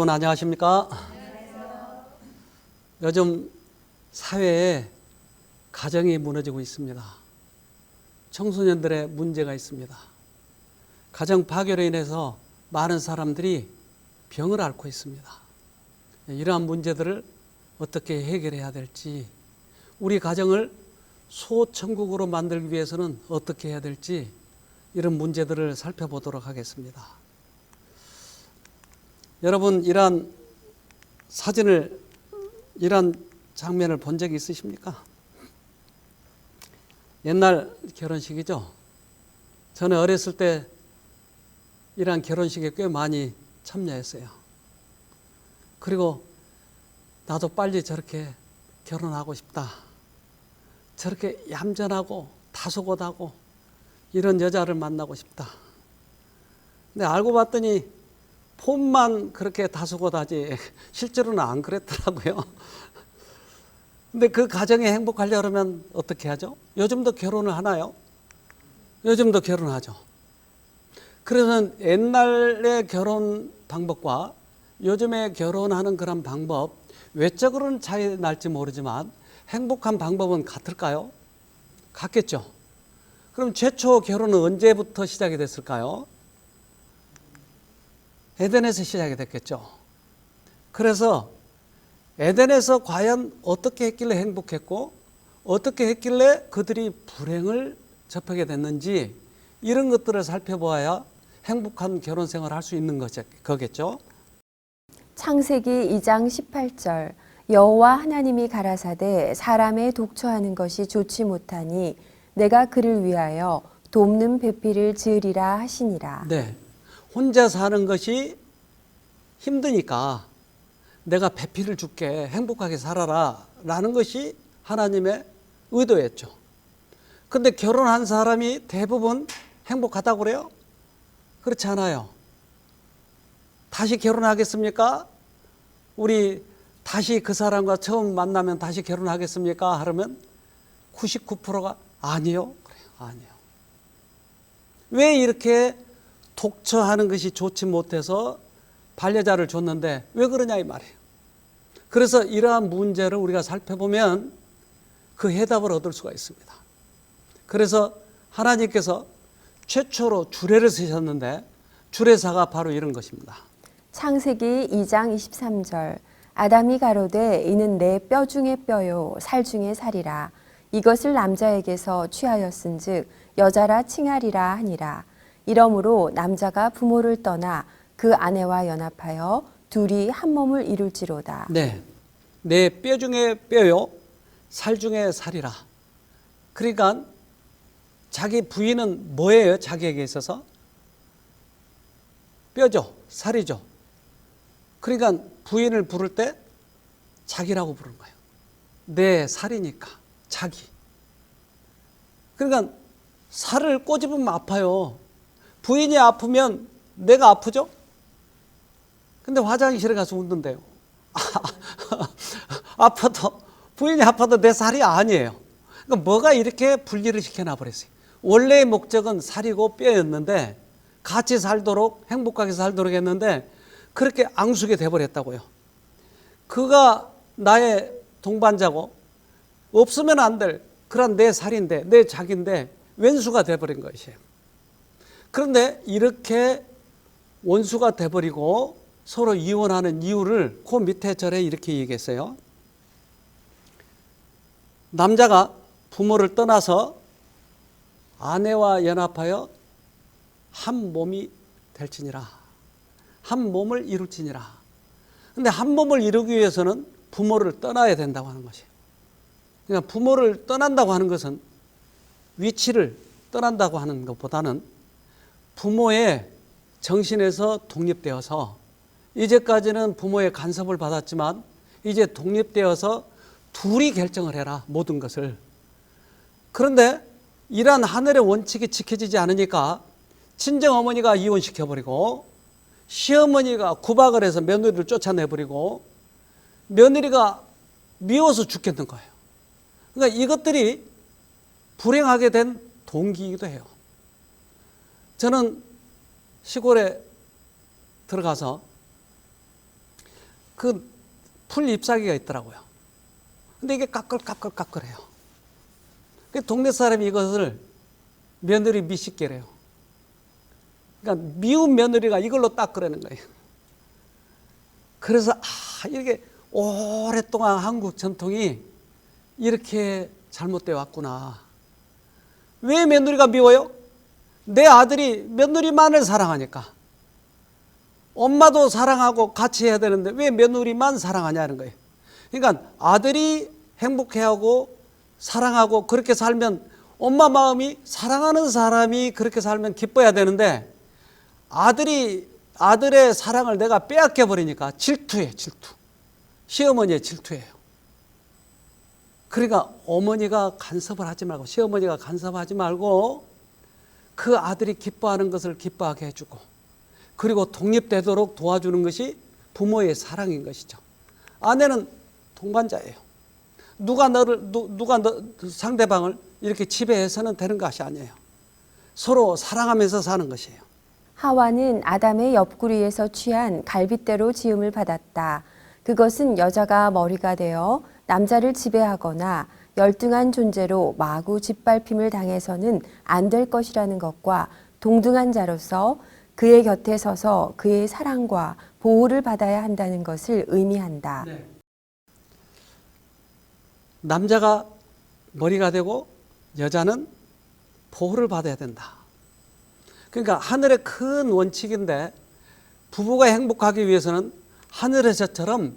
여러분 안녕하십니까? 요즘 사회에 가정이 무너지고 있습니다. 청소년들의 문제가 있습니다. 가정 파괴로 인해서 많은 사람들이 병을 앓고 있습니다. 이러한 문제들을 어떻게 해결해야 될지, 우리 가정을 소천국으로 만들기 위해서는 어떻게 해야 될지, 이런 문제들을 살펴보도록 하겠습니다. 여러분, 이러한 장면을 본 적이 있으십니까? 옛날 결혼식이죠. 저는 어렸을 때 이러한 결혼식에 꽤 많이 참여했어요. 그리고 나도 빨리 저렇게 결혼하고 싶다. 저렇게 얌전하고 다소곳하고 이런 여자를 만나고 싶다. 근데 알고 봤더니 폼만 그렇게 다소곳하지 실제로는 안 그랬더라고요. 근데 그 가정이 행복하려면 어떻게 하죠? 요즘도 결혼을 하나요? 요즘도 결혼하죠. 그래서 옛날의 결혼 방법과 요즘에 결혼하는 그런 방법, 외적으로는 차이 날지 모르지만 행복한 방법은 같을까요? 같겠죠. 그럼 최초 결혼은 언제부터 시작이 됐을까요? 에덴에서 시작이 됐겠죠. 그래서 에덴에서 과연 어떻게 했길래 행복했고 어떻게 했길래 그들이 불행을 접하게 됐는지, 이런 것들을 살펴보아야 행복한 결혼 생활을 할 수 있는 거겠죠. 창세기 2장 18절 여호와 하나님이 가라사대 사람의 독처하는 것이 좋지 못하니 내가 그를 위하여 돕는 배필을 지으리라 하시니라. 네, 혼자 사는 것이 힘드니까 내가 배필을 줄게, 행복하게 살아라 라는 것이 하나님의 의도였죠. 근데 결혼한 사람이 대부분 행복하다고 그래요? 그렇지 않아요. 다시 결혼하겠습니까? 우리 다시 그 사람과 처음 만나면 다시 결혼하겠습니까? 하면 99%가 아니요. 그래요. 아니요. 왜 이렇게 독처하는 것이 좋지 못해서 반려자를 줬는데 왜 그러냐 이 말이에요. 그래서 이러한 문제를 우리가 살펴보면 그 해답을 얻을 수가 있습니다. 그래서 하나님께서 최초로 주례를 쓰셨는데 주례사가 바로 이런 것입니다. 창세기 2장 23절 아담이 가로되 이는 내 뼈 중에 뼈요 살 중에 살이라. 이것을 남자에게서 취하였은즉 여자라 칭하리라 하니라. 이러므로 남자가 부모를 떠나 그 아내와 연합하여 둘이 한 몸을 이룰지로다. 네, 내 뼈 중에 뼈요 살 중에 살이라. 그러니까 자기 부인은 뭐예요? 자기에게 있어서 뼈죠, 살이죠. 그러니까 부인을 부를 때 자기라고 부르는 거예요. 내 살이니까 자기. 그러니까 살을 꼬집으면 아파요. 부인이 아프면 내가 아프죠? 근데 화장실에 가서 웃는데요. 아파도, 부인이 아파도 내 살이 아니에요. 그러니까 뭐가 이렇게 분리를 시켜놔 버렸어요. 원래의 목적은 살이고 뼈였는데 같이 살도록, 행복하게 살도록 했는데 그렇게 앙숙이 돼버렸다고요. 그가 나의 동반자고 없으면 안 될 그런 내 살인데, 내 자기인데 왼수가 돼버린 것이에요. 그런데 이렇게 원수가 돼버리고 서로 이혼하는 이유를 그 밑에 절에 이렇게 얘기했어요. 남자가 부모를 떠나서 아내와 연합하여 한 몸이 될지니라. 한 몸을 이룰지니라. 근데 한 몸을 이루기 위해서는 부모를 떠나야 된다고 하는 것이에요. 그러니까 부모를 떠난다고 하는 것은 위치를 떠난다고 하는 것보다는 부모의 정신에서 독립되어서, 이제까지는 부모의 간섭을 받았지만 이제 독립되어서 둘이 결정을 해라, 모든 것을. 그런데 이러한 하늘의 원칙이 지켜지지 않으니까 친정어머니가 이혼시켜버리고 시어머니가 구박을 해서 며느리를 쫓아내버리고 며느리가 미워서 죽겠는 거예요. 그러니까 이것들이 불행하게 된 동기이기도 해요. 저는 시골에 들어가서 그 풀 잎사귀가 있더라고요. 근데 이게 까끌해요. 동네 사람이 이것을 며느리 미식계래요. 그러니까 미운 며느리가 이걸로 닦으라는 거예요. 그래서 이렇게 오랫동안 한국 전통이 이렇게 잘못되어 왔구나. 왜 며느리가 미워요? 내 아들이 며느리만을 사랑하니까. 엄마도 사랑하고 같이 해야 되는데 왜 며느리만 사랑하냐는 거예요. 그러니까 아들이 행복해하고 사랑하고 그렇게 살면 엄마 마음이 사랑하는 사람이 그렇게 살면 기뻐야 되는데 아들의 사랑을 내가 빼앗겨 버리니까 질투해, 질투. 시어머니의 질투예요. 그러니까 어머니가 간섭을 하지 말고 시어머니가 간섭하지 말고 그 아들이 기뻐하는 것을 기뻐하게 해주고 그리고 독립되도록 도와주는 것이 부모의 사랑인 것이죠. 아내는 동반자예요. 누가 상대방을 이렇게 지배해서는 되는 것이 아니에요. 서로 사랑하면서 사는 것이에요. 하와는 아담의 옆구리에서 취한 갈빗대로 지음을 받았다. 그것은 여자가 머리가 되어 남자를 지배하거나 열등한 존재로 마구 짓밟힘을 당해서는 안 될 것이라는 것과 동등한 자로서 그의 곁에 서서 그의 사랑과 보호를 받아야 한다는 것을 의미한다. 네. 남자가 머리가 되고 여자는 보호를 받아야 된다. 그러니까 하늘의 큰 원칙인데 부부가 행복하기 위해서는 하늘에서처럼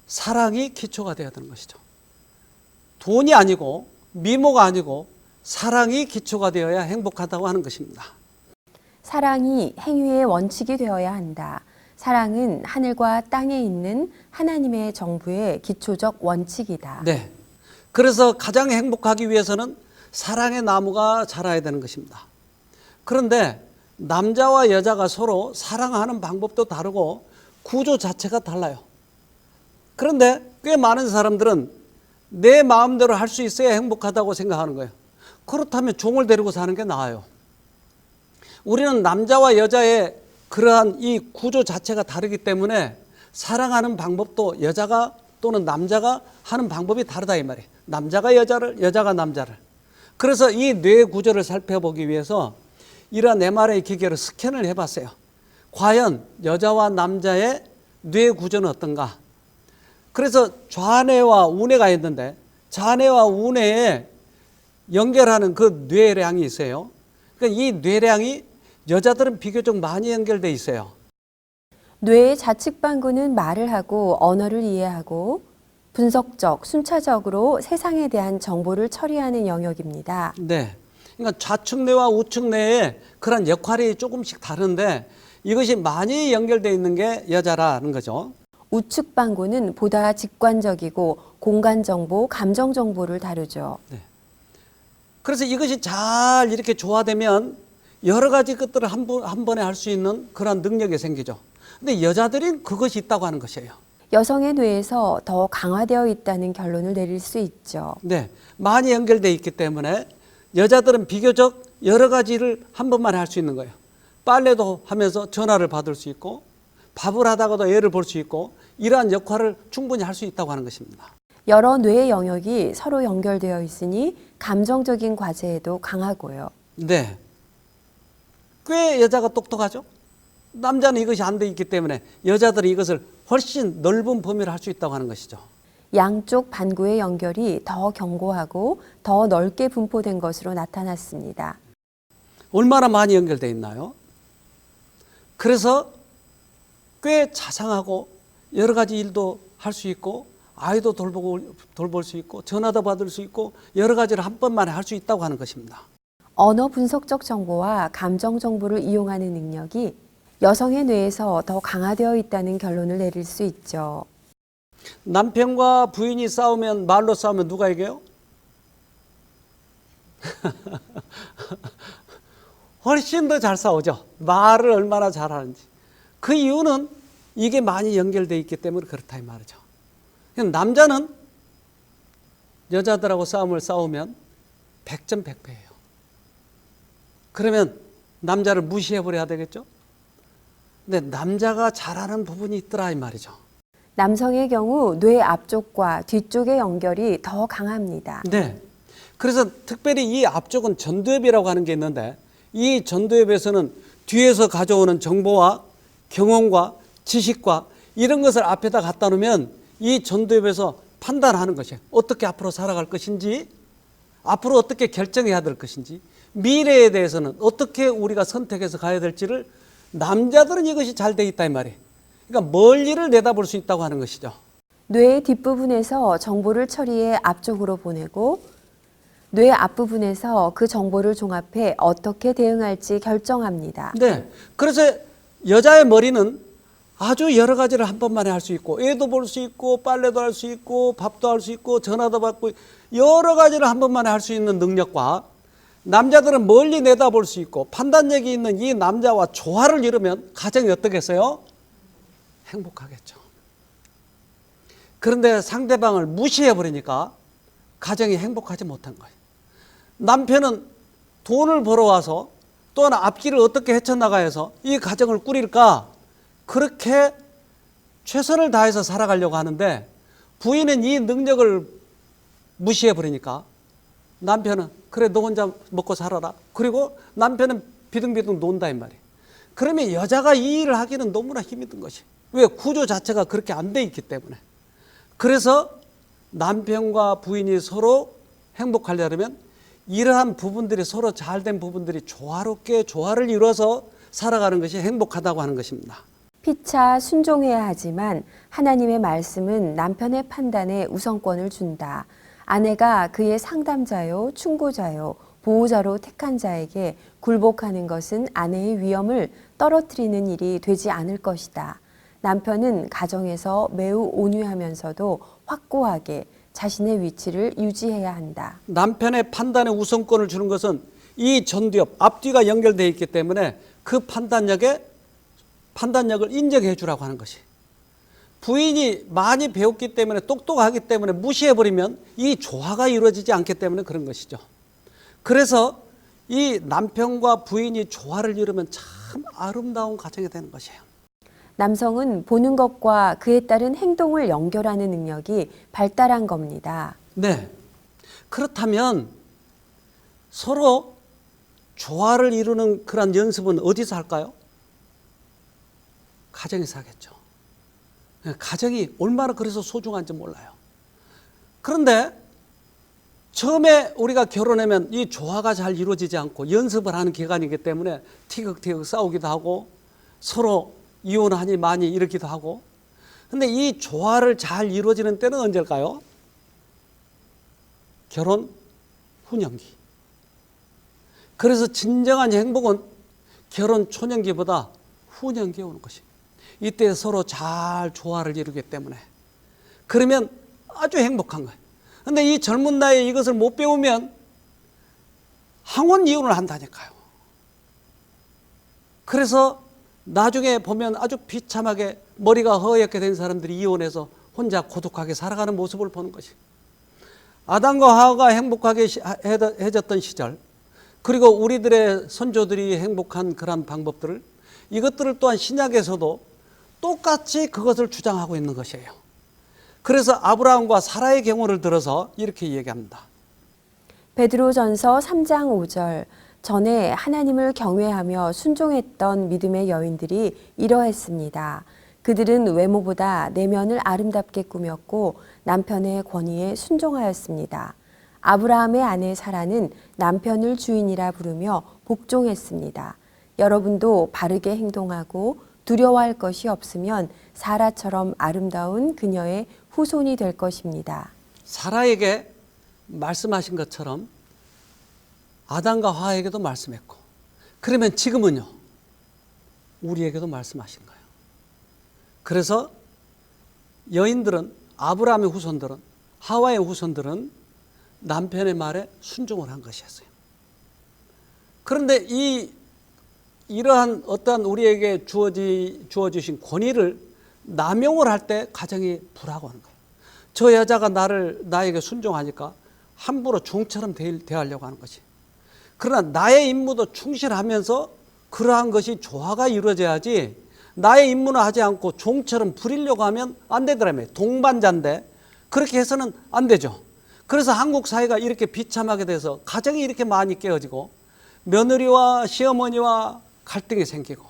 사랑이 기초가 되어야 되는 것이죠. 돈이 아니고 미모가 아니고 사랑이 기초가 되어야 행복하다고 하는 것입니다. 사랑이 행위의 원칙이 되어야 한다. 사랑은 하늘과 땅에 있는 하나님의 정부의 기초적 원칙이다. 네. 그래서 가장 행복하기 위해서는 사랑의 나무가 자라야 되는 것입니다. 그런데 남자와 여자가 서로 사랑하는 방법도 다르고 구조 자체가 달라요. 그런데 꽤 많은 사람들은 내 마음대로 할 수 있어야 행복하다고 생각하는 거예요. 그렇다면 종을 데리고 사는 게 나아요. 우리는 남자와 여자의 그러한 이 구조 자체가 다르기 때문에 사랑하는 방법도 여자가 또는 남자가 하는 방법이 다르다 이 말이에요. 남자가 여자를, 여자가 남자를. 그래서 이 뇌 구조를 살펴보기 위해서 이러한 MRI 기계로 스캔을 해봤어요. 과연 여자와 남자의 뇌 구조는 어떤가? 그래서 좌뇌와 우뇌가 있는데 좌뇌와 우뇌에 연결하는 그 뇌량이 있어요. 그러니까 이 뇌량이 여자들은 비교적 많이 연결돼 있어요. 뇌의 좌측 반구는 말을 하고 언어를 이해하고 분석적, 순차적으로 세상에 대한 정보를 처리하는 영역입니다. 네. 그러니까 좌측 뇌와 우측 뇌의 그런 역할이 조금씩 다른데 이것이 많이 연결되어 있는 게 여자라는 거죠. 우측 반구는 보다 직관적이고 공간 정보, 감정 정보를 다루죠. 네. 그래서 이것이 잘 이렇게 조화되면 여러 가지 것들을 한 번에 할 수 있는 그런 능력이 생기죠. 근데 여자들은 그것이 있다고 하는 것이에요. 여성의 뇌에서 더 강화되어 있다는 결론을 내릴 수 있죠. 네. 많이 연결되어 있기 때문에 여자들은 비교적 여러 가지를 한 번만에 할 수 있는 거예요. 빨래도 하면서 전화를 받을 수 있고 밥을 하다가도 애를 볼 수 있고 이러한 역할을 충분히 할 수 있다고 하는 것입니다. 여러 뇌의 영역이 서로 연결되어 있으니 감정적인 과제에도 강하고요. 네. 꽤 여자가 똑똑하죠? 남자는 이것이 안 돼 있기 때문에 여자들이 이것을 훨씬 넓은 범위를 할 수 있다고 하는 것이죠. 양쪽 반구의 연결이 더 견고하고 더 넓게 분포된 것으로 나타났습니다. 얼마나 많이 연결되어 있나요? 그래서 꽤 자상하고 여러 가지 일도 할 수 있고 아이도 돌볼 수 있고 전화도 받을 수 있고 여러 가지를 한 번만에 할 수 있다고 하는 것입니다. 언어 분석적 정보와 감정 정보를 이용하는 능력이 여성의 뇌에서 더 강화되어 있다는 결론을 내릴 수 있죠. 남편과 부인이 싸우면 말로 싸우면 누가 이겨요? 훨씬 더 잘 싸우죠. 말을 얼마나 잘하는지. 그 이유는 이게 많이 연결되어 있기 때문에 그렇다 이 말이죠. 남자는 여자들하고 싸우면 100점 100패예요. 그러면 남자를 무시해버려야 되겠죠? 근데 남자가 잘하는 부분이 있더라 이 말이죠. 남성의 경우 뇌 앞쪽과 뒤쪽의 연결이 더 강합니다. 네. 그래서 특별히 이 앞쪽은 전두엽이라고 하는 게 있는데 이 전두엽에서는 뒤에서 가져오는 정보와 경험과 지식과 이런 것을 앞에다 갖다 놓으면 이 전두엽에서 판단하는 것이에요. 어떻게 앞으로 살아갈 것인지, 앞으로 어떻게 결정해야 될 것인지, 미래에 대해서는 어떻게 우리가 선택해서 가야 될지를 남자들은 이것이 잘 돼 있다 이 말이에요. 그러니까 멀리를 내다볼 수 있다고 하는 것이죠. 뇌의 뒷부분에서 정보를 처리해 앞쪽으로 보내고 뇌 앞부분에서 그 정보를 종합해 어떻게 대응할지 결정합니다. 네. 그래서 여자의 머리는 아주 여러 가지를 한 번만에 할 수 있고 애도 볼 수 있고 빨래도 할 수 있고 밥도 할 수 있고 전화도 받고 여러 가지를 한 번만에 할 수 있는 능력과 남자들은 멀리 내다볼 수 있고 판단력이 있는 이 남자와 조화를 이루면 가정이 어떻겠어요? 행복하겠죠. 그런데 상대방을 무시해버리니까 가정이 행복하지 못한 거예요. 남편은 돈을 벌어와서 또한 앞길을 어떻게 헤쳐나가야 해서 이 가정을 꾸릴까 그렇게 최선을 다해서 살아가려고 하는데 부인은 이 능력을 무시해버리니까 남편은 그래 너 혼자 먹고 살아라. 그리고 남편은 비등비등 논다 이 말이에요. 그러면 여자가 이 일을 하기는 너무나 힘이 든 것이. 왜? 구조 자체가 그렇게 안 돼 있기 때문에. 그래서 남편과 부인이 서로 행복하려면 이러한 부분들이 서로 잘된 부분들이 조화롭게 조화를 이루어서 살아가는 것이 행복하다고 하는 것입니다. 피차 순종해야 하지만 하나님의 말씀은 남편의 판단에 우선권을 준다. 아내가 그의 상담자요, 충고자요, 보호자로 택한 자에게 굴복하는 것은 아내의 위엄을 떨어뜨리는 일이 되지 않을 것이다. 남편은 가정에서 매우 온유하면서도 확고하게 자신의 위치를 유지해야 한다. 남편의 판단에 우선권을 주는 것은 이 전두엽, 앞뒤가 연결되어 있기 때문에 그 판단력을 인정해 주라고 하는 것이. 부인이 많이 배웠기 때문에 똑똑하기 때문에 무시해버리면 이 조화가 이루어지지 않기 때문에 그런 것이죠. 그래서 이 남편과 부인이 조화를 이루면 참 아름다운 가정이 되는 것이에요. 남성은 보는 것과 그에 따른 행동을 연결하는 능력이 발달한 겁니다. 네. 그렇다면 서로 조화를 이루는 그런 연습은 어디서 할까요? 가정에서 하겠죠. 가정이 얼마나 그래서 소중한지 몰라요. 그런데 처음에 우리가 결혼하면 이 조화가 잘 이루어지지 않고 연습을 하는 기간이기 때문에 티격태격 싸우기도 하고 서로 이혼하니 많이 이러기도 하고. 근데 이 조화를 잘 이루어지는 때는 언제일까요? 결혼 후년기. 그래서 진정한 행복은 결혼 초년기보다 후년기에 오는 것입니다. 이때 서로 잘 조화를 이루기 때문에. 그러면 아주 행복한 거예요. 근데 이 젊은 나이에 이것을 못 배우면 항원 이혼을 한다니까요. 그래서 나중에 보면 아주 비참하게 머리가 허옇게 된 사람들이 이혼해서 혼자 고독하게 살아가는 모습을 보는 것이. 아담과 하와가 행복하게 해졌던 시절, 그리고 우리들의 선조들이 행복한 그런 방법들을, 이것들을 또한 신약에서도 똑같이 그것을 주장하고 있는 것이에요. 그래서 아브라함과 사라의 경우를 들어서 이렇게 얘기합니다. 베드로전서 3장 5절. 전에 하나님을 경외하며 순종했던 믿음의 여인들이 이러했습니다. 그들은 외모보다 내면을 아름답게 꾸몄고 남편의 권위에 순종하였습니다. 아브라함의 아내 사라는 남편을 주인이라 부르며 복종했습니다. 여러분도 바르게 행동하고 두려워할 것이 없으면 사라처럼 아름다운 그녀의 후손이 될 것입니다. 사라에게 말씀하신 것처럼 아담과 하와에게도 말씀했고, 그러면 지금은요, 우리에게도 말씀하신 거예요. 그래서 여인들은, 아브라함의 후손들은, 하와의 후손들은 남편의 말에 순종을 한 것이었어요. 그런데 이러한 어떠한 우리에게 주어주신 권위를 남용을 할 때 가정이 불화하는 거예요. 저 여자가 나에게 순종하니까 함부로 종처럼 대하려고 하는 것이. 그러나 나의 임무도 충실하면서 그러한 것이 조화가 이루어져야지 나의 임무는 하지 않고 종처럼 부리려고 하면 안 되더라며. 동반자인데 그렇게 해서는 안 되죠. 그래서 한국 사회가 이렇게 비참하게 돼서 가정이 이렇게 많이 깨어지고 며느리와 시어머니와 갈등이 생기고,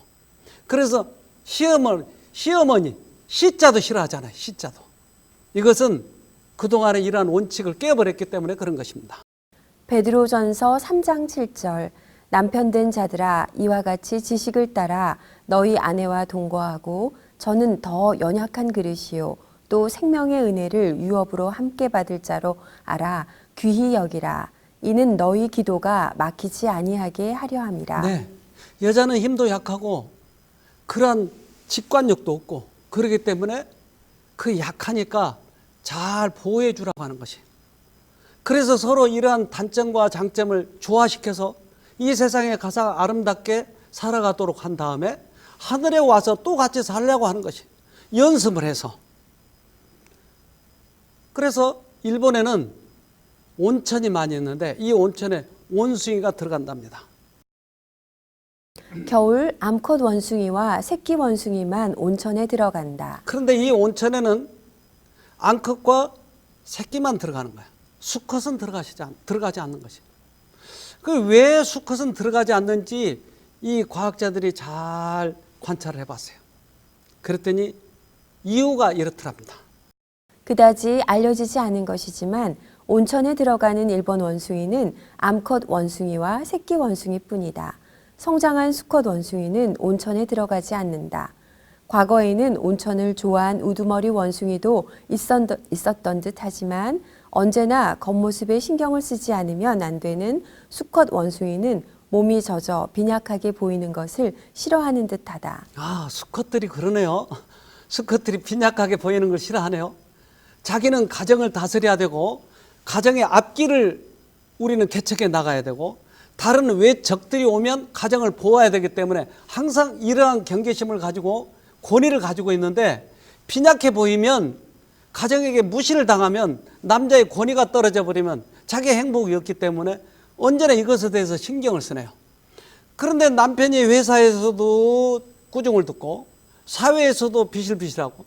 그래서 시어머니 시자도 싫어하잖아요. 시자도. 이것은 그동안에 이러한 원칙을 깨버렸기 때문에 그런 것입니다. 베드로전서 3장 7절 남편 된 자들아 이와 같이 지식을 따라 너희 아내와 동거하고 저는 더 연약한 그릇이요 또 생명의 은혜를 유업으로 함께 받을 자로 알아 귀히 여기라. 이는 너희 기도가 막히지 아니하게 하려 함이라. 네, 여자는 힘도 약하고 그러한 직관력도 없고 그렇기 때문에 그 약하니까 잘 보호해 주라고 하는 것이. 그래서 서로 이러한 단점과 장점을 조화시켜서 이 세상에 가서 아름답게 살아가도록 한 다음에 하늘에 와서 또 같이 살려고 하는 것이, 연습을 해서. 그래서 일본에는 온천이 많이 있는데 이 온천에 원숭이가 들어간답니다. 겨울 암컷 원숭이와 새끼 원숭이만 온천에 들어간다. 그런데 이 온천에는 암컷과 새끼만 들어가는 거야. 수컷은 들어가지 않는 것이. 왜 수컷은 들어가지 않는지 이 과학자들이 잘 관찰을 해봤어요. 그랬더니 이유가 이렇더랍니다. 그다지 알려지지 않은 것이지만 온천에 들어가는 일본 원숭이는 암컷 원숭이와 새끼 원숭이뿐이다. 성장한 수컷 원숭이는 온천에 들어가지 않는다. 과거에는 온천을 좋아한 우두머리 원숭이도 있었던 듯 하지만 언제나 겉모습에 신경을 쓰지 않으면 안 되는 수컷 원숭이는 몸이 젖어 빈약하게 보이는 것을 싫어하는 듯하다. 아, 수컷들이 그러네요. 수컷들이 빈약하게 보이는 걸 싫어하네요. 자기는 가정을 다스려야 되고 가정의 앞길을 우리는 개척해 나가야 되고 다른 외 적들이 오면 가정을 보호해야 되기 때문에 항상 이러한 경계심을 가지고 권위를 가지고 있는데, 빈약해 보이면 가정에게 무시를 당하면 남자의 권위가 떨어져 버리면 자기의 행복이 없기 때문에 언제나 이것에 대해서 신경을 쓰네요. 그런데 남편이 회사에서도 꾸중을 듣고 사회에서도 비실비실하고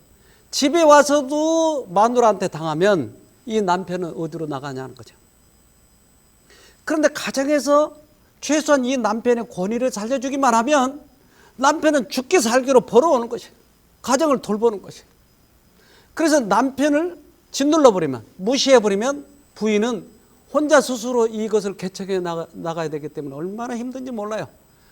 집에 와서도 마누라한테 당하면 이 남편은 어디로 나가냐는 거죠. 그런데 가정에서 최소한 이 남편의 권위를 살려주기만 하면 남편은 죽기 살기로 벌어오는 것이에요. 가정을 돌보는 것이에요. 그래서 남편을 짓눌러버리면, 무시해버리면 부인은 혼자 스스로 이것을 개척해 나가야 되기 때문에 얼마나 힘든지 몰라요.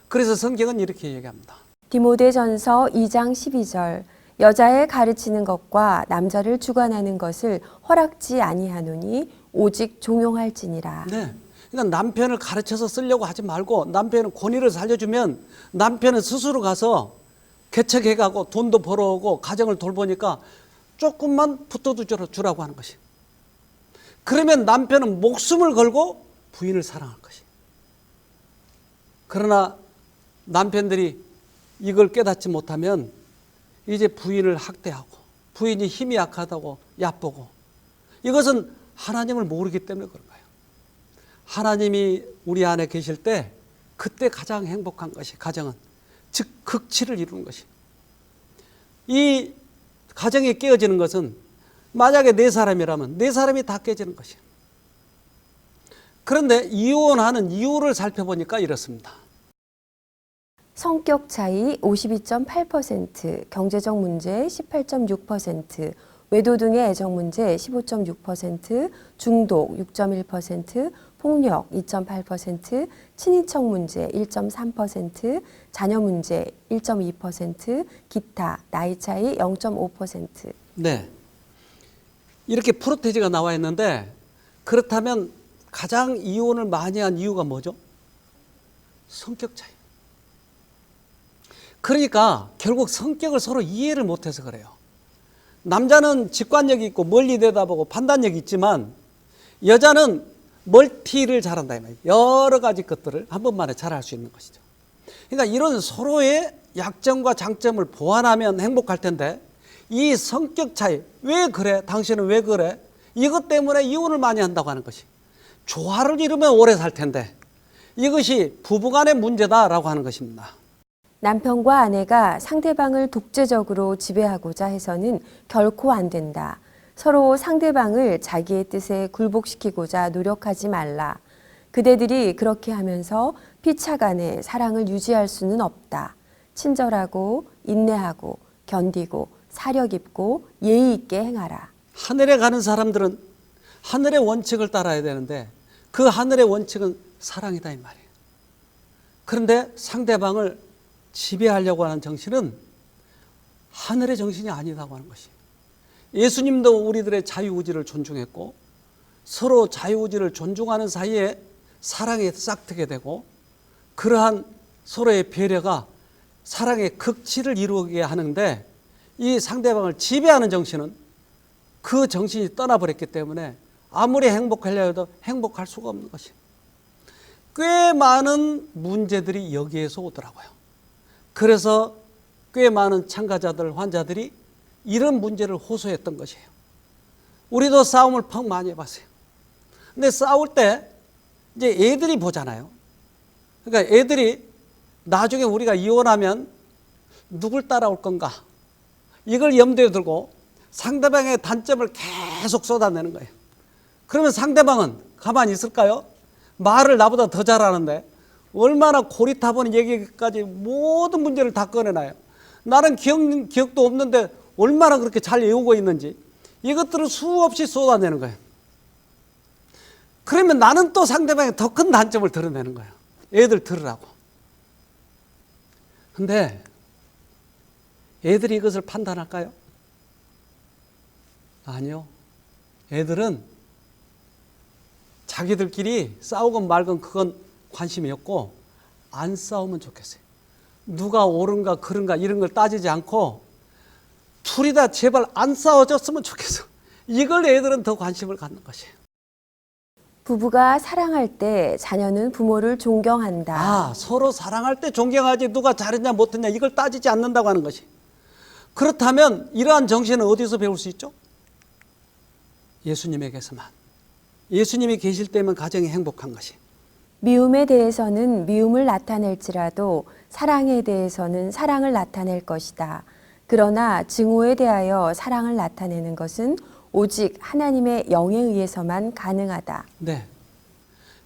그래서 성경은 이렇게 얘기합니다. 디모데전서 2장 12절 여자의 가르치는 것과 남자를 주관하는 것을 허락지 아니하노니 오직 종용할지니라. 네. 그러니까 남편을 가르쳐서 쓰려고 하지 말고 남편은 권위를 살려주면 남편은 스스로 가서 개척해가고 돈도 벌어오고 가정을 돌보니까 조금만 붙어도 주라고 하는 것이. 그러면 남편은 목숨을 걸고 부인을 사랑할 것이. 그러나 남편들이 이걸 깨닫지 못하면 이제 부인을 학대하고 부인이 힘이 약하다고 얕보고, 이것은 하나님을 모르기 때문에 그런 거예요. 하나님이 우리 안에 계실 때 그때 가장 행복한 것이 가정은, 즉 극치를 이루는 것이. 이 가정이 깨어지는 것은 만약에 네 사람이라면 네 사람이 다 깨지는 것이에요. 그런데 이혼하는 이유를 살펴보니까 이렇습니다. 성격 차이 52.8%, 경제적 문제 18.6%, 외도 등의 애정 문제 15.6%, 중독 6.1%, 폭력 2.8%, 친인척 문제 1.3%, 자녀 문제 1.2%, 기타, 나이 차이 0.5%. 네. 이렇게 프로테이지가 나와 있는데, 그렇다면 가장 이혼을 많이 한 이유가 뭐죠? 성격 차이. 그러니까 결국 성격을 서로 이해를 못해서 그래요. 남자는 직관력이 있고 멀리 내다보고 판단력이 있지만 여자는 멀티를 잘한다, 이 말이에요. 여러 가지 것들을 한 번만에 잘할 수 있는 것이죠. 그러니까 이런 서로의 약점과 장점을 보완하면 행복할 텐데, 이 성격 차이, 왜 그래? 당신은 왜 그래? 이것 때문에 이혼을 많이 한다고 하는 것이. 조화를 이루면 오래 살 텐데 이것이 부부간의 문제다라고 하는 것입니다. 남편과 아내가 상대방을 독재적으로 지배하고자 해서는 결코 안 된다. 서로 상대방을 자기의 뜻에 굴복시키고자 노력하지 말라. 그대들이 그렇게 하면서 피차간에 사랑을 유지할 수는 없다. 친절하고 인내하고 견디고 사려 깊고 예의 있게 행하라. 하늘에 가는 사람들은 하늘의 원칙을 따라야 되는데 그 하늘의 원칙은 사랑이다 이 말이에요. 그런데 상대방을 지배하려고 하는 정신은 하늘의 정신이 아니라고 하는 것이에요. 예수님도 우리들의 자유의지를 존중했고 서로 자유의지를 존중하는 사이에 사랑이 싹트게 되고 그러한 서로의 배려가 사랑의 극치를 이루게 하는데 이 상대방을 지배하는 정신은 그 정신이 떠나버렸기 때문에 아무리 행복하려 해도 행복할 수가 없는 것이에요. 꽤 많은 문제들이 여기에서 오더라고요. 그래서 꽤 많은 참가자들, 환자들이 이런 문제를 호소했던 것이에요. 우리도 싸움을 펑 많이 해봤어요. 근데 싸울 때 이제 애들이 보잖아요. 그러니까 애들이 나중에 우리가 이혼하면 누굴 따라올 건가? 이걸 염두에 두고 상대방의 단점을 계속 쏟아내는 거예요. 그러면 상대방은 가만히 있을까요? 말을 나보다 더 잘하는데 얼마나 고리타분한 얘기까지 모든 문제를 다 꺼내놔요. 나는 기억도 없는데 얼마나 그렇게 잘 외우고 있는지 이것들을 수없이 쏟아내는 거예요. 그러면 나는 또 상대방의 더 큰 단점을 드러내는 거예요. 애들 들으라고. 근데 애들이 이것을 판단할까요? 아니요. 애들은 자기들끼리 싸우건 말건 그건 관심이 없고 안 싸우면 좋겠어요. 누가 옳은가 그른가 이런 걸 따지지 않고 둘이 다 제발 안 싸워졌으면 좋겠어. 이걸 애들은 더 관심을 갖는 것이에요. 부부가 사랑할 때 자녀는 부모를 존경한다. 서로 사랑할 때 존경하지 누가 잘했냐 못했냐 이걸 따지지 않는다고 하는 것이. 그렇다면 이러한 정신은 어디서 배울 수 있죠? 예수님에게서만. 예수님이 계실 때면 가정이 행복한 것이. 미움에 대해서는 미움을 나타낼지라도 사랑에 대해서는 사랑을 나타낼 것이다. 그러나 증오에 대하여 사랑을 나타내는 것은 오직 하나님의 영에 의해서만 가능하다. 네.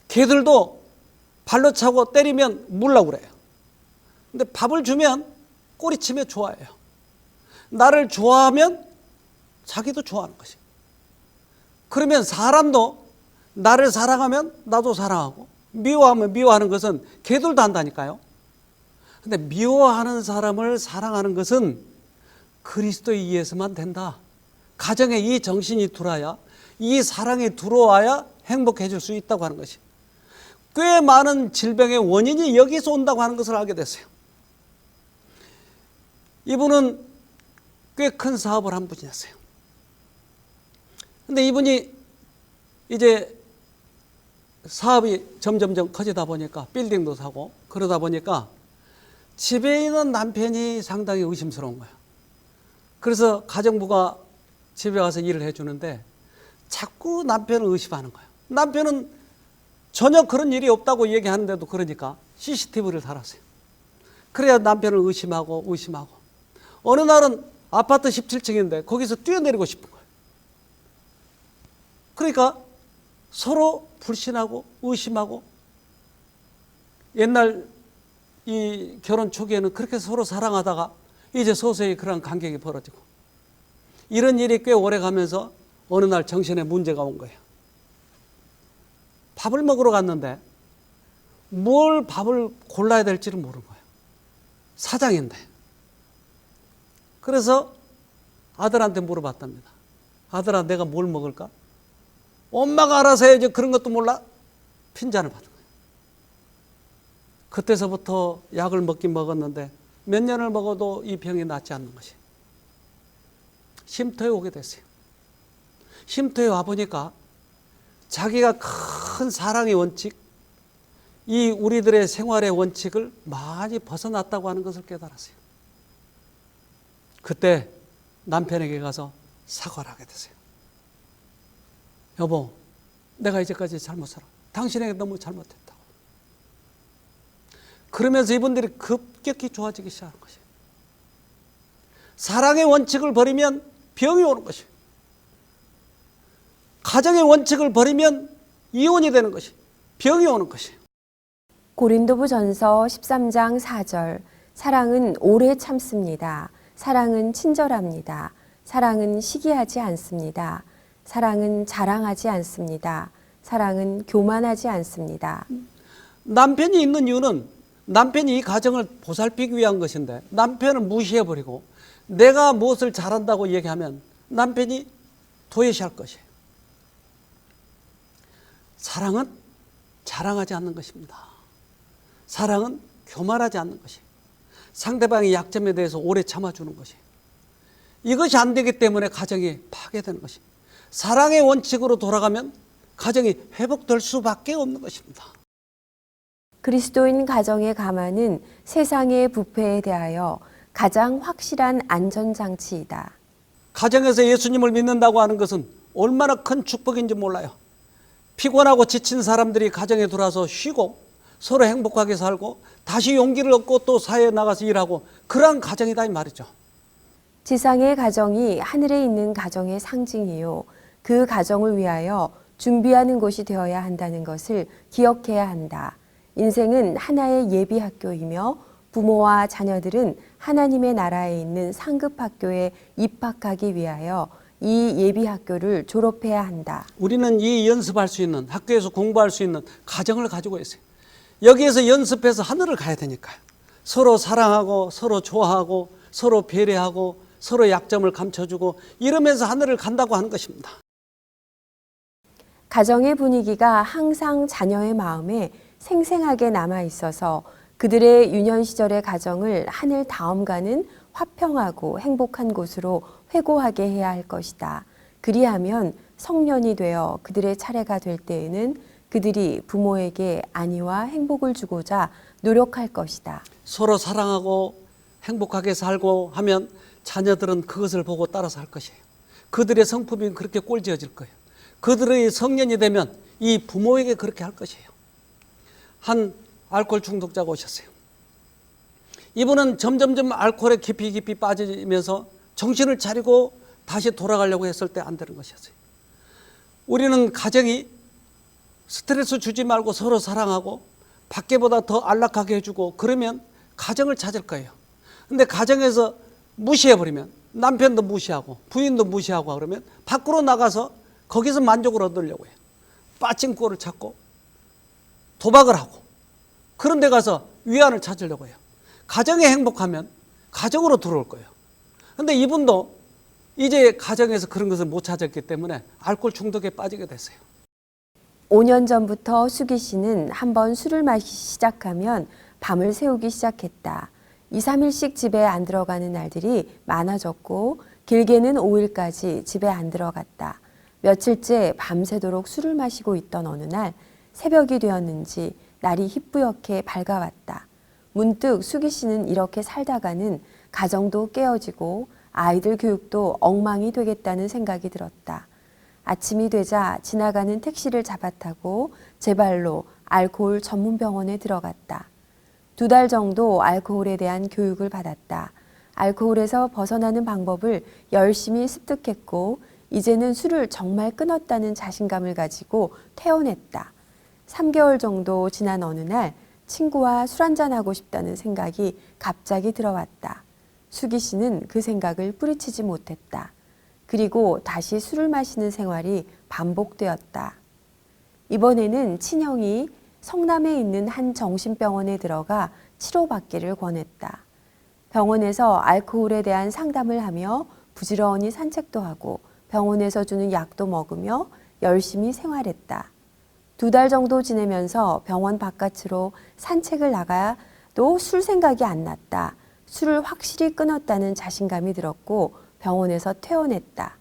개들도 발로 차고 때리면 물라고 그래요. 근데 밥을 주면 꼬리치며 좋아해요. 나를 좋아하면 자기도 좋아하는 것이. 그러면 사람도 나를 사랑하면 나도 사랑하고 미워하면 미워하는 것은 개들도 한다니까요. 근데 미워하는 사람을 사랑하는 것은 그리스도에 의해서만 된다. 가정에 이 정신이 들어와야 이 사랑이 들어와야 행복해질 수 있다고 하는 것이. 꽤 많은 질병의 원인이 여기서 온다고 하는 것을 알게 됐어요. 이분은 꽤 큰 사업을 한 분이었어요. 근데 이분이 이제 사업이 점점점 커지다 보니까 빌딩도 사고 그러다 보니까 집에 있는 남편이 상당히 의심스러운 거예요. 그래서 가정부가 집에 와서 일을 해주는데 자꾸 남편을 의심하는 거예요. 남편은 전혀 그런 일이 없다고 얘기하는데도 그러니까 CCTV를 달았어요. 그래야 남편을 의심하고 어느 날은 아파트 17층인데 거기서 뛰어내리고 싶은 거예요. 그러니까 서로 불신하고 의심하고 옛날 이 결혼 초기에는 그렇게 서로 사랑하다가 이제 서서히 그런 간격이 벌어지고 이런 일이 꽤 오래 가면서 어느 날 정신에 문제가 온 거예요. 밥을 먹으러 갔는데 뭘 밥을 골라야 될지를 모르는 거예요. 사장인데. 그래서 아들한테 물어봤답니다. 아들아 내가 뭘 먹을까? 엄마가 알아서 해야지 그런 것도 몰라? 핀잔을 받은 거예요. 그때서부터 약을 먹긴 먹었는데 몇 년을 먹어도 이 병이 낫지 않는 것이. 쉼터에 오게 됐어요. 쉼터에 와보니까 자기가 큰 사랑의 원칙, 이 우리들의 생활의 원칙을 많이 벗어났다고 하는 것을 깨달았어요. 그때 남편에게 가서 사과를 하게 됐어요. 여보, 내가 이제까지 잘못 살아. 당신에게 너무 잘못했다고. 그러면서 이분들이 급격히 좋아지기 시작한 것이에요. 사랑의 원칙을 버리면 병이 오는 것이에요. 가정의 원칙을 버리면 이혼이 되는 것이에요. 병이 오는 것이에요. 고린도후전서 13장 4절 사랑은 오래 참습니다. 사랑은 친절합니다. 사랑은 시기하지 않습니다. 사랑은 자랑하지 않습니다. 사랑은 교만하지 않습니다. 남편이 있는 이유는 남편이 이 가정을 보살피기 위한 것인데 남편을 무시해버리고 내가 무엇을 잘한다고 얘기하면 남편이 도외시할 것이에요. 사랑은 자랑하지 않는 것입니다. 사랑은 교만하지 않는 것이에요. 상대방의 약점에 대해서 오래 참아주는 것이에요. 이것이 안 되기 때문에 가정이 파괴되는 것입니다. 사랑의 원칙으로 돌아가면 가정이 회복될 수밖에 없는 것입니다. 그리스도인 가정의 가만은 세상의 부패에 대하여 가장 확실한 안전장치이다. 가정에서 예수님을 믿는다고 하는 것은 얼마나 큰 축복인지 몰라요. 피곤하고 지친 사람들이 가정에 들어와서 쉬고 서로 행복하게 살고 다시 용기를 얻고 또 사회에 나가서 일하고 그러한 가정이다 이 말이죠. 지상의 가정이 하늘에 있는 가정의 상징이요. 그 가정을 위하여 준비하는 곳이 되어야 한다는 것을 기억해야 한다. 인생은 하나의 예비 학교이며 부모와 자녀들은 하나님의 나라에 있는 상급 학교에 입학하기 위하여 이 예비 학교를 졸업해야 한다. 우리는 이 연습할 수 있는 학교에서 공부할 수 있는 가정을 가지고 있어요. 여기에서 연습해서 하늘을 가야 되니까요. 서로 사랑하고 서로 좋아하고 서로 배려하고 서로 약점을 감춰주고 이러면서 하늘을 간다고 하는 것입니다. 가정의 분위기가 항상 자녀의 마음에 생생하게 남아 있어서 그들의 유년 시절의 가정을 하늘 다음가는 화평하고 행복한 곳으로 회고하게 해야 할 것이다. 그리하면 성년이 되어 그들의 차례가 될 때에는 그들이 부모에게 안위와 행복을 주고자 노력할 것이다. 서로 사랑하고 행복하게 살고 하면 자녀들은 그것을 보고 따라서 할 것이에요. 그들의 성품이 그렇게 꼴지어질 거예요. 그들의 성년이 되면 이 부모에게 그렇게 할 것이에요. 한 알코올 중독자가 오셨어요. 이분은 점점점 알코올에 깊이 빠지면서 정신을 차리고 다시 돌아가려고 했을 때 안 되는 것이었어요. 우리는 가정이 스트레스 주지 말고 서로 사랑하고 밖에보다 더 안락하게 해주고 그러면 가정을 찾을 거예요. 근데 가정에서 무시해버리면 남편도 무시하고 부인도 무시하고 그러면 밖으로 나가서 거기서 만족을 얻으려고 해요. 빠찡코를 찾고 도박을 하고 그런 데 가서 위안을 찾으려고 해요. 가정이 행복하면 가정으로 들어올 거예요. 근데 이분도 이제 가정에서 그런 것을 못 찾았기 때문에 알코올 중독에 빠지게 됐어요. 5년 전부터 수기 씨는 한번 술을 마시기 시작하면 밤을 새우기 시작했다. 2, 3일씩 집에 안 들어가는 날들이 많아졌고 길게는 5일까지 집에 안 들어갔다. 며칠째 밤새도록 술을 마시고 있던 어느 날 새벽이 되었는지 날이 희뿌옇게 밝아왔다. 문득 수기 씨는 이렇게 살다가는 가정도 깨어지고 아이들 교육도 엉망이 되겠다는 생각이 들었다. 아침이 되자 지나가는 택시를 잡아타고 제 발로 알코올 전문 병원에 들어갔다. 2달 정도 알코올에 대한 교육을 받았다. 알코올에서 벗어나는 방법을 열심히 습득했고 이제는 술을 정말 끊었다는 자신감을 가지고 퇴원했다. 3개월 정도 지난 어느 날 친구와 술 한잔하고 싶다는 생각이 갑자기 들어왔다. 수기 씨는 그 생각을 뿌리치지 못했다. 그리고 다시 술을 마시는 생활이 반복되었다. 이번에는 친형이 성남에 있는 한 정신병원에 들어가 치료받기를 권했다. 병원에서 알코올에 대한 상담을 하며 부지런히 산책도 하고 병원에서 주는 약도 먹으며 열심히 생활했다. 2달 정도 지내면서 병원 바깥으로 산책을 나가도 술 생각이 안 났다. 술을 확실히 끊었다는 자신감이 들었고 병원에서 퇴원했다.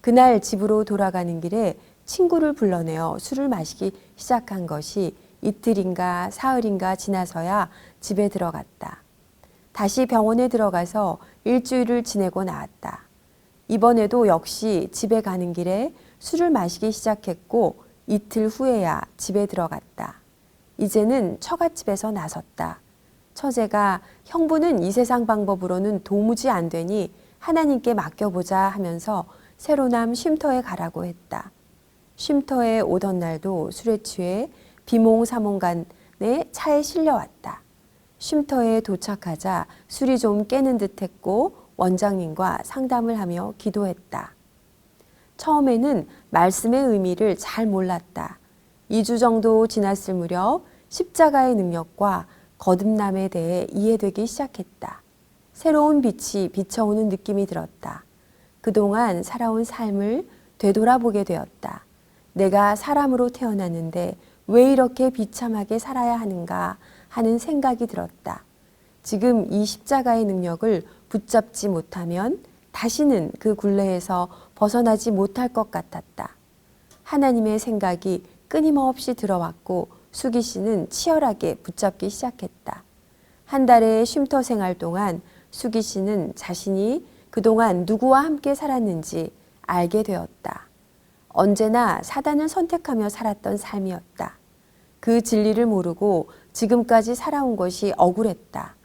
그날 집으로 돌아가는 길에 친구를 불러내어 술을 마시기 시작한 것이 이틀인가 사흘인가 지나서야 집에 들어갔다. 다시 병원에 들어가서 일주일을 지내고 나왔다. 이번에도 역시 집에 가는 길에 술을 마시기 시작했고 이틀 후에야 집에 들어갔다. 이제는 처갓집에서 나섰다. 처제가 형부는 이 세상 방법으로는 도무지 안 되니 하나님께 맡겨보자 하면서 새로남 쉼터에 가라고 했다. 쉼터에 오던 날도 술에 취해 비몽사몽간에 차에 실려왔다. 쉼터에 도착하자 술이 좀 깨는 듯했고 원장님과 상담을 하며 기도했다. 처음에는 말씀의 의미를 잘 몰랐다. 2주 정도 지났을 무렵 십자가의 능력과 거듭남에 대해 이해되기 시작했다. 새로운 빛이 비춰오는 느낌이 들었다. 그동안 살아온 삶을 되돌아보게 되었다. 내가 사람으로 태어났는데 왜 이렇게 비참하게 살아야 하는가 하는 생각이 들었다. 지금 이 십자가의 능력을 붙잡지 못하면 다시는 그 굴레에서 벗어나지 못할 것 같았다. 하나님의 생각이 끊임없이 들어왔고 수기 씨는 치열하게 붙잡기 시작했다. 한 달의 쉼터 생활 동안 수기 씨는 자신이 그동안 누구와 함께 살았는지 알게 되었다. 언제나 사단을 선택하며 살았던 삶이었다. 그 진리를 모르고 지금까지 살아온 것이 억울했다.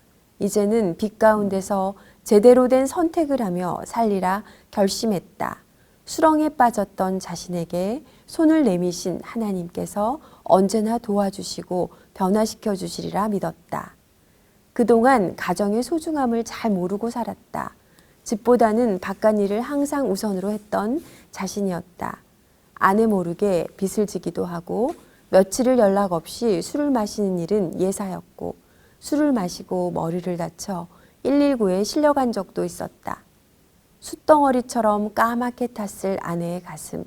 이제는 빛 가운데서 제대로 된 선택을 하며 살리라 결심했다. 수렁에 빠졌던 자신에게 손을 내미신 하나님께서 언제나 도와주시고 변화시켜 주시리라 믿었다. 그동안 가정의 소중함을 잘 모르고 살았다. 집보다는 바깥일을 항상 우선으로 했던 자신이었다. 아내 모르게 빚을 지기도 하고 며칠을 연락 없이 술을 마시는 일은 예사였고 술을 마시고 머리를 다쳐 119에 실려간 적도 있었다. 숯덩어리처럼 까맣게 탔을 아내의 가슴.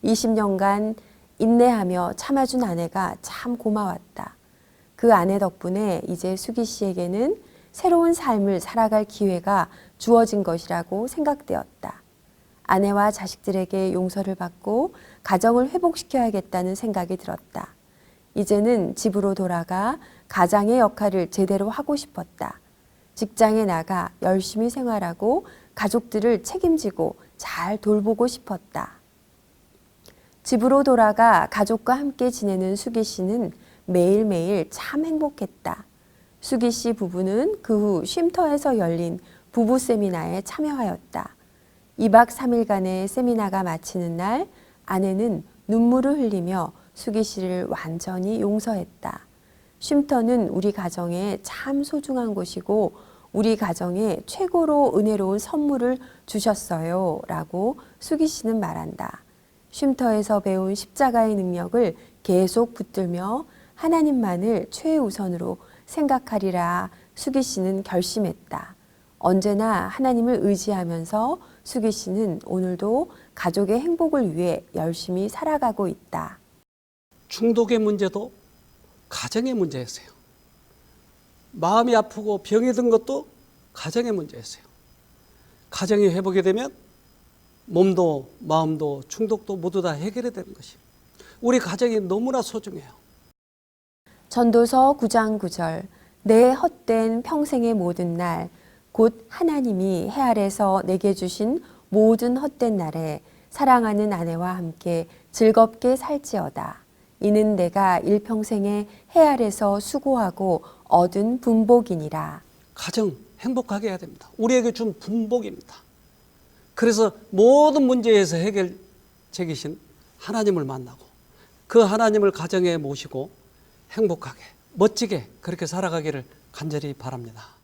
20년간 인내하며 참아준 아내가 참 고마웠다. 그 아내 덕분에 이제 수기 씨에게는 새로운 삶을 살아갈 기회가 주어진 것이라고 생각되었다. 아내와 자식들에게 용서를 받고 가정을 회복시켜야겠다는 생각이 들었다. 이제는 집으로 돌아가 가장의 역할을 제대로 하고 싶었다. 직장에 나가 열심히 생활하고 가족들을 책임지고 잘 돌보고 싶었다. 집으로 돌아가 가족과 함께 지내는 수기 씨는 매일매일 참 행복했다. 수기 씨 부부는 그 후 쉼터에서 열린 부부 세미나에 참여하였다. 2박 3일간의 세미나가 마치는 날 아내는 눈물을 흘리며 수기 씨를 완전히 용서했다. 쉼터는 우리 가정에 참 소중한 곳이고 우리 가정에 최고로 은혜로운 선물을 주셨어요 라고 수기 씨는 말한다. 쉼터에서 배운 십자가의 능력을 계속 붙들며 하나님만을 최우선으로 생각하리라 수기 씨는 결심했다. 언제나 하나님을 의지하면서 수기 씨는 오늘도 가족의 행복을 위해 열심히 살아가고 있다. 중독의 문제도 가정의 문제였어요. 마음이 아프고 병이 든 것도 가정의 문제였어요. 가정이 회복이 되면 몸도 마음도 중독도 모두 다 해결이 되는 것이 우리 가정이 너무나 소중해요. 전도서 9장 9절 내 헛된 평생의 모든 날 곧 하나님이 해 아래서 내게 주신 모든 헛된 날에 사랑하는 아내와 함께 즐겁게 살지어다. 이는 내가 일평생에 해 아래서 수고하고 얻은 분복이니라. 가정 행복하게 해야 됩니다. 우리에게 준 분복입니다. 그래서 모든 문제에서 해결책이신 하나님을 만나고 그 하나님을 가정에 모시고 행복하게 멋지게 그렇게 살아가기를 간절히 바랍니다.